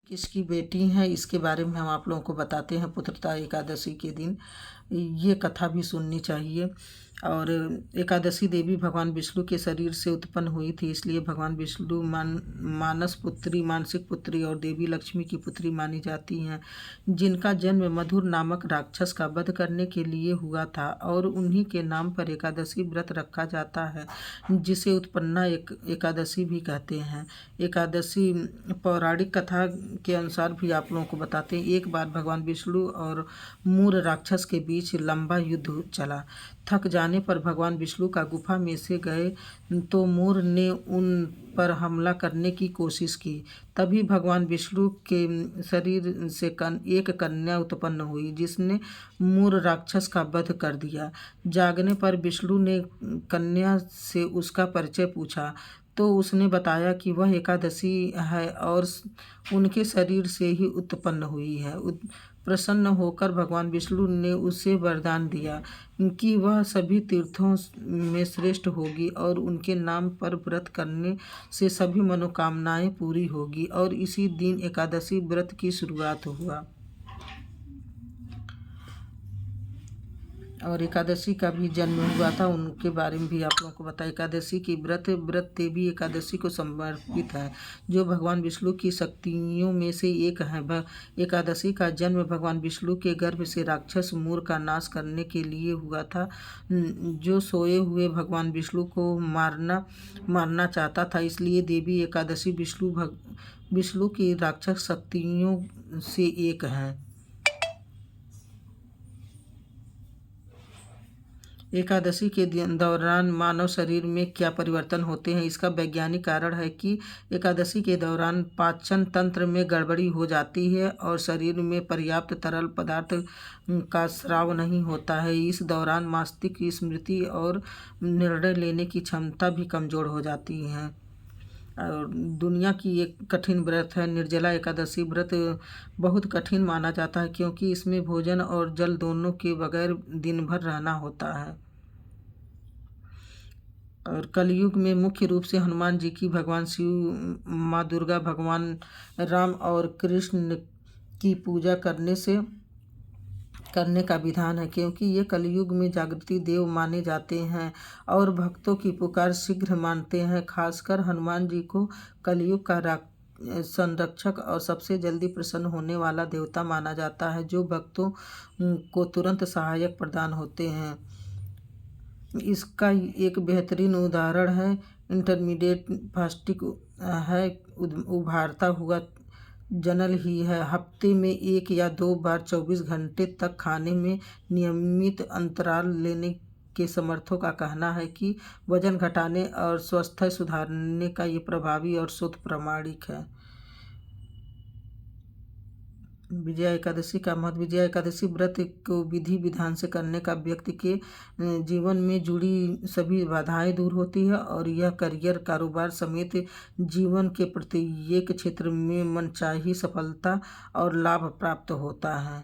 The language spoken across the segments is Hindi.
किसकी बेटी हैं इसके बारे में हम आप लोगों को बताते हैं। पुत्रदा एकादशी के दिन ये कथा भी सुननी चाहिए। और एकादशी देवी भगवान विष्णु के शरीर से उत्पन्न हुई थी, इसलिए भगवान विष्णु मानस पुत्री, मानसिक पुत्री और देवी लक्ष्मी की पुत्री मानी जाती हैं, जिनका जन्म मधुर नामक राक्षस का वध करने के लिए हुआ था और उन्हीं के नाम पर एकादशी व्रत रखा जाता है, जिसे उत्पन्ना एकादशी भी कहते हैं। एकादशी पौराणिक कथा के अनुसार भी आप लोगों को बताते हैं। एक बार भगवान विष्णु और मूर राक्षस के बीच लंबा युद्ध चला। थक जाने पर भगवान विष्णु का गुफा में से गए तो मूर ने उन पर हमला करने की कोशिश की। तभी भगवान विष्णु के शरीर से एक कन्या उत्पन्न हुई, जिसने मूर राक्षस का वध कर दिया। जागने पर विष्णु ने कन्या से उसका परिचय पूछा तो उसने बताया कि वह एकादशी है और उनके शरीर से ही उत्पन्न हुई है। प्रसन्न होकर भगवान विष्णु ने उसे वरदान दिया कि वह सभी तीर्थों में श्रेष्ठ होगी और उनके नाम पर व्रत करने से सभी मनोकामनाएं पूरी होगी, और इसी दिन एकादशी व्रत की शुरुआत हुआ। और एकादशी का भी जन्म हुआ था, उनके बारे में भी आप लोगों को बताया। एकादशी की व्रत देवी एकादशी को समर्पित है, जो भगवान विष्णु की शक्तियों में से एक है। एकादशी का जन्म भगवान विष्णु के गर्भ से राक्षस मूर का नाश करने के लिए हुआ था, जो सोए हुए भगवान विष्णु को मारना चाहता था। इसलिए देवी एकादशी विष्णु की राक्षस शक्तियों से एक है। एकादशी के दौरान मानव शरीर में क्या परिवर्तन होते हैं, इसका वैज्ञानिक कारण है कि एकादशी के दौरान पाचन तंत्र में गड़बड़ी हो जाती है और शरीर में पर्याप्त तरल पदार्थ का स्राव नहीं होता है। इस दौरान मस्तिष्क, स्मृति और निर्णय लेने की क्षमता भी कमज़ोर हो जाती है। और दुनिया की एक कठिन व्रत है निर्जला एकादशी व्रत। बहुत कठिन माना जाता है क्योंकि इसमें भोजन और जल दोनों के बगैर दिन भर रहना होता है। और कलयुग में मुख्य रूप से हनुमान जी की, भगवान शिव, माँ दुर्गा, भगवान राम और कृष्ण की पूजा करने का विधान है, क्योंकि ये कलयुग में जागृति देव माने जाते हैं और भक्तों की पुकार शीघ्र मानते हैं। खासकर हनुमान जी को कलयुग का संरक्षक और सबसे जल्दी प्रसन्न होने वाला देवता माना जाता है, जो भक्तों को तुरंत सहायक प्रदान होते हैं। इसका एक बेहतरीन उदाहरण है इंटरमीडिएट फास्टिंग है, उभारता हुआ जनल ही है। हफ्ते में 1 या 2 बार 24 घंटे तक खाने में नियमित अंतराल लेने के समर्थों का कहना है कि वजन घटाने और स्वास्थ्य सुधारने का ये प्रभावी और शुद्ध प्रमाणिक है। विजया एकादशी का महत्व। विजया एकादशी व्रत को विधि विधान से करने का व्यक्ति के जीवन में जुड़ी सभी बाधाएं दूर होती है और यह करियर, कारोबार समेत जीवन के प्रत्येक क्षेत्र में मनचाही सफलता और लाभ प्राप्त होता है।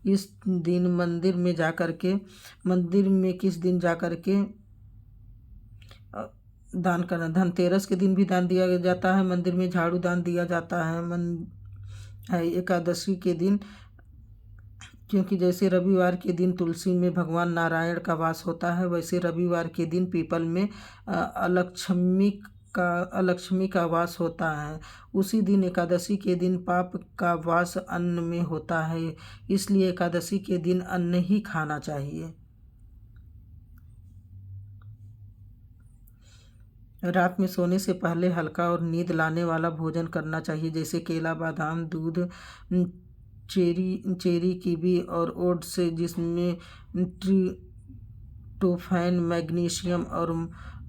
इस दिन मंदिर में किस दिन जाकर के दान करना। धनतेरस के दिन भी दान दिया जाता है, मंदिर में झाड़ू दान दिया जाता है एकादशी के दिन, क्योंकि जैसे रविवार के दिन तुलसी में भगवान नारायण का वास होता है, वैसे रविवार के दिन पीपल में अलक्ष्मी का वास होता है। उसी दिन एकादशी के दिन पाप का वास अन्न में होता है, इसलिए एकादशी के दिन अन्न ही खाना चाहिए। रात में सोने से पहले हल्का और नींद लाने वाला भोजन करना चाहिए, जैसे केला, बादाम, दूध, चेरी, कीवी और ओट्स, जिसमें ट्रिप्टोफैन, मैग्नीशियम और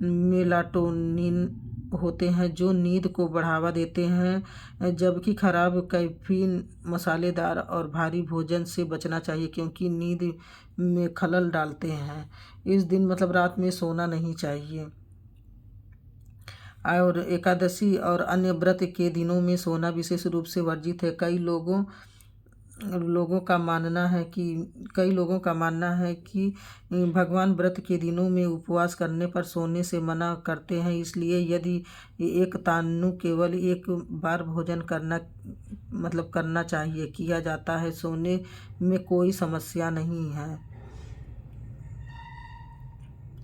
मेलाटोनिन होते हैं, जो नींद को बढ़ावा देते हैं। जबकि खराब कैफीन, मसालेदार और भारी भोजन से बचना चाहिए, क्योंकि नींद में खलल डालते हैं। इस दिन मतलब रात में सोना नहीं चाहिए। और एकादशी और अन्य व्रत के दिनों में सोना विशेष रूप से वर्जित है। कई लोगों लोगों का मानना है कि कई लोगों का मानना है कि भगवान व्रत के दिनों में उपवास करने पर सोने से मना करते हैं। इसलिए यदि एक तान्नु केवल एक बार भोजन करना चाहिए किया जाता है, सोने में कोई समस्या नहीं है।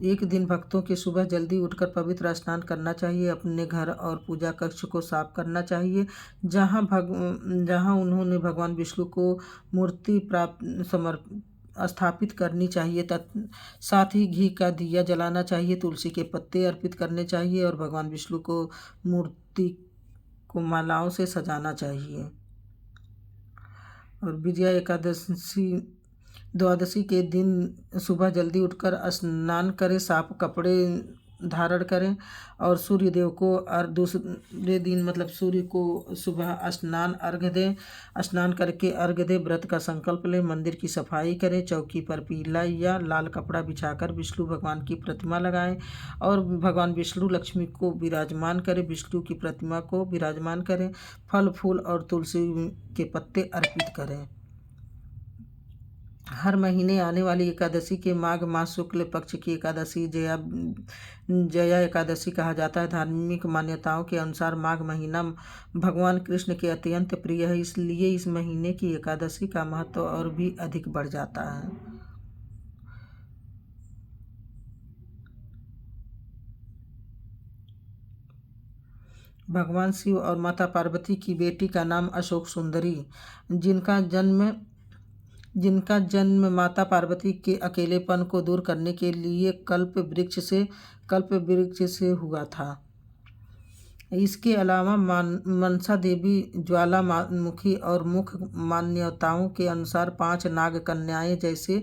एक दिन भक्तों के सुबह जल्दी उठकर पवित्र स्नान करना चाहिए। अपने घर और पूजा कक्ष को साफ करना चाहिए जहाँ उन्होंने भगवान विष्णु को मूर्ति स्थापित करनी चाहिए। साथ ही घी का दिया जलाना चाहिए, तुलसी के पत्ते अर्पित करने चाहिए और भगवान विष्णु को मूर्ति को मालाओं से सजाना चाहिए। और विजया एकादशी द्वादशी के दिन सुबह जल्दी उठकर स्नान करें, साफ कपड़े धारण करें और सूर्य देव को दूसरे दिन सूर्य को सुबह अर्घ्य दें। स्नान करके अर्घ्य दें, व्रत का संकल्प लें, मंदिर की सफाई करें, चौकी पर पीला या लाल कपड़ा बिछाकर विष्णु भगवान की प्रतिमा लगाएं और भगवान विष्णु लक्ष्मी को विराजमान करें। विष्णु की प्रतिमा को विराजमान करें, फल फूल और तुलसी के पत्ते अर्पित करें। हर महीने आने वाली एकादशी के माघ मास शुक्ल पक्ष की एकादशी जया एकादशी कहा जाता है। धार्मिक मान्यताओं के अनुसार माघ महीना भगवान कृष्ण के अत्यंत प्रिय है, इसलिए इस महीने की एकादशी का महत्व और भी अधिक बढ़ जाता है। भगवान शिव और माता पार्वती की बेटी का नाम अशोक सुंदरी, जिनका जन्म माता पार्वती के अकेलेपन को दूर करने के लिए कल्प वृक्ष से हुआ था। इसके अलावा मनसा देवी, ज्वालामुखी और मुख्य मान्यताओं के अनुसार 5 नाग कन्याएं जैसे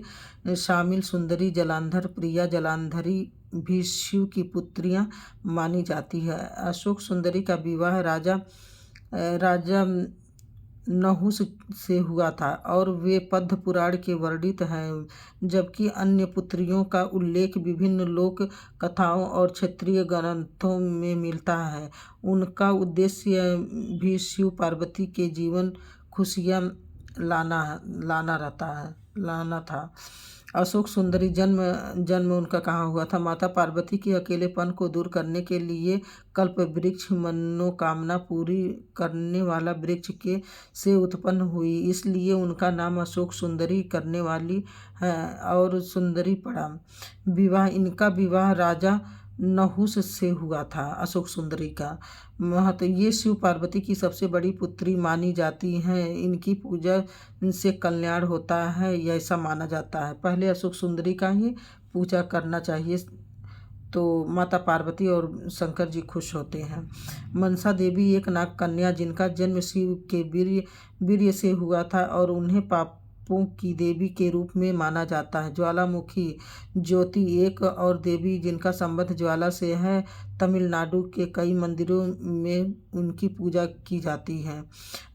शामिल सुंदरी, जलांधर, प्रिया, जलांधरी भी शिव की पुत्रियां मानी जाती है। अशोक सुंदरी का विवाह राजा नहुस से हुआ था और वे पद्म पुराण के वर्णित हैं, जबकि अन्य पुत्रियों का उल्लेख विभिन्न लोक कथाओं और क्षेत्रीय ग्रंथों में मिलता है। उनका उद्देश्य भी शिव पार्वती के जीवन खुशियाँ लाना था। अशोक सुंदरी जन्म उनका कहाँ हुआ था? माता पार्वती के अकेलेपन को दूर करने के लिए कल्प वृक्ष मनोकामना पूरी करने वाला वृक्ष से उत्पन्न हुई, इसलिए उनका नाम अशोक सुंदरी करने वाली है और सुंदरी पड़ा। इनका विवाह राजा नहुस से हुआ था। अशोक सुंदरी का महत्व, ये शिव पार्वती की सबसे बड़ी पुत्री मानी जाती हैं। इनकी पूजा से कल्याण होता है, ऐसा माना जाता है। पहले अशोक सुंदरी का ही पूजा करना चाहिए तो माता पार्वती और शंकर जी खुश होते हैं। मनसा देवी एक नाग कन्या जिनका जन्म शिव के वीर्य से हुआ था और उन्हें पापों की देवी के रूप में माना जाता है। ज्वालामुखी ज्योति एक और देवी जिनका संबंध ज्वाला से है। तमिलनाडु के कई मंदिरों में उनकी पूजा की जाती है।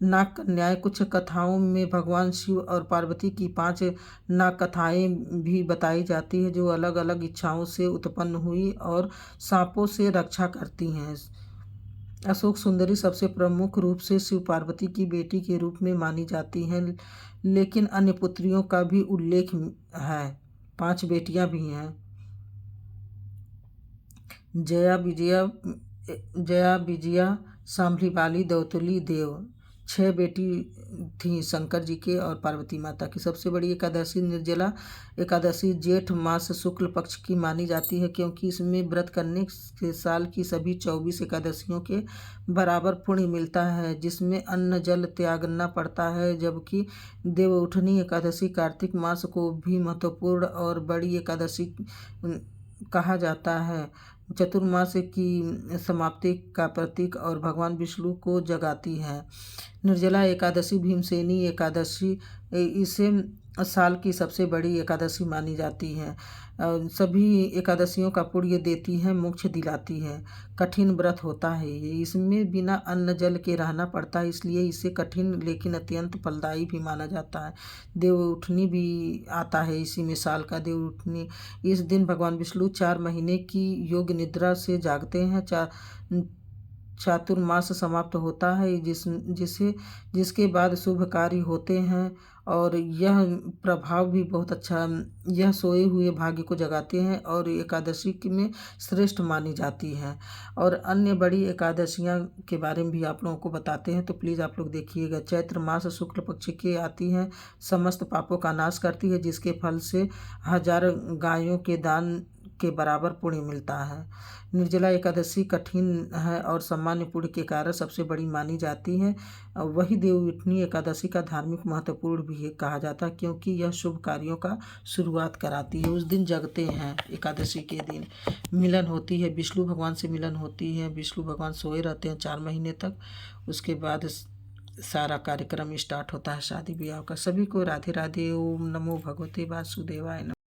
नाग कन्याएं, कुछ कथाओं में भगवान शिव और पार्वती की 5 नाग कथाएं भी बताई जाती है जो अलग अलग इच्छाओं से उत्पन्न हुई और सांपों से रक्षा करती हैं। अशोक सुंदरी सबसे प्रमुख रूप से शिव पार्वती की बेटी के रूप में मानी जाती हैं, लेकिन अन्य पुत्रियों का भी उल्लेख है। 5 बेटियां भी हैं। जया, विजया, सांभलीबाली, दौतुली, देव। 6 बेटी थीं शंकर जी के और पार्वती माता की। सबसे बड़ी एकादशी निर्जला एकादशी जेठ मास शुक्ल पक्ष की मानी जाती है, क्योंकि इसमें व्रत करने से साल की सभी 24 एकादशियों के बराबर पुण्य मिलता है, जिसमें अन्न जल त्यागना पड़ता है। जबकि देवउठनी एकादशी कार्तिक मास को भी महत्वपूर्ण और बड़ी एकादशी कहा जाता है। चतुर्मास की समाप्ति का प्रतीक और भगवान विष्णु को जगाती है। निर्जला एकादशी भीमसेनी एकादशी इसे साल की सबसे बड़ी एकादशी मानी जाती है। सभी एकादशियों का पुण्य देती है, मोक्ष दिलाती है। कठिन व्रत होता है ये, इसमें बिना अन्न जल के रहना पड़ता है, इसलिए इसे कठिन लेकिन अत्यंत फलदायी भी माना जाता है। देवउठनी भी आता है इसी में, साल का देवउठनी। इस दिन भगवान विष्णु 4 महीने की योग निद्रा से जागते हैं। चातुर्मास समाप्त होता है, जिसके बाद शुभ कार्य होते हैं और यह प्रभाव भी बहुत अच्छा, यह सोए हुए भाग्य को जगाते हैं और एकादशी में श्रेष्ठ मानी जाती है। और अन्य बड़ी एकादशियां के बारे में भी आप लोगों को बताते हैं, तो प्लीज़ आप लोग देखिएगा। चैत्र मास शुक्ल पक्ष की आती हैं, समस्त पापों का नाश करती है, जिसके फल से 1000 गायों के दान के बराबर पुण्य मिलता है। निर्जला एकादशी कठिन है और सामान्य पुण्य के कारण सबसे बड़ी मानी जाती है। वही देवउठनी एकादशी का धार्मिक महत्वपूर्ण भी कहा जाता है, क्योंकि यह शुभ कार्यों का शुरुआत कराती है। उस दिन जगते हैं, एकादशी के दिन मिलन होती है, विष्णु भगवान से मिलन होती है। विष्णु भगवान सोए रहते हैं 4 महीने तक। उसके बाद सारा कार्यक्रम स्टार्ट होता है शादी ब्याह का। सभी को राधे राधे। ओम नमो भगवते वासुदेवाय नमः।